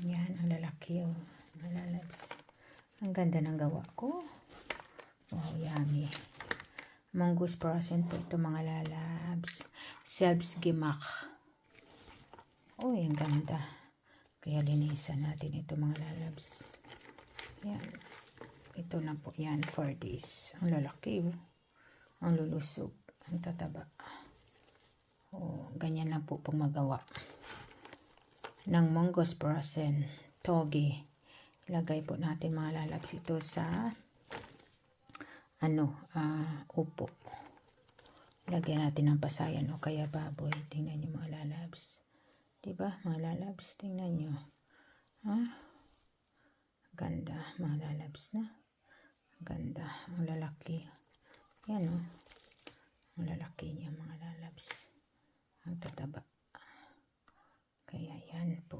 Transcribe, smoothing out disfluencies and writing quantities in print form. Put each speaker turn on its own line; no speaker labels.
Yan, ang lalaki oh. Mga lalabs. Ang ganda ng gawa ko. Wow, yummy. Mongoose frozen po ito mga lalabs. Selbstgemacht. Oh, ang ganda. Kaya linisan natin ito mga lalabs. Yan. Ito na po yan for this. Ang lalaki oh. Ang lulusog. Ang tataba. Oh, ganyan lang po pong magawa ng mongoose frozen toge. Ilagay po natin mga lalabs ito sa upo. Lagyan natin ng pasayan o kaya baboy. Tingnan nyo mga lalabs. Diba mga lalabs? Tingnan nyo. Ganda mga lalabs na. Ganda. Ang lalaki. Yan o. Ang lalaki niya mga lalabs. Ang tataba. Kaya yan po.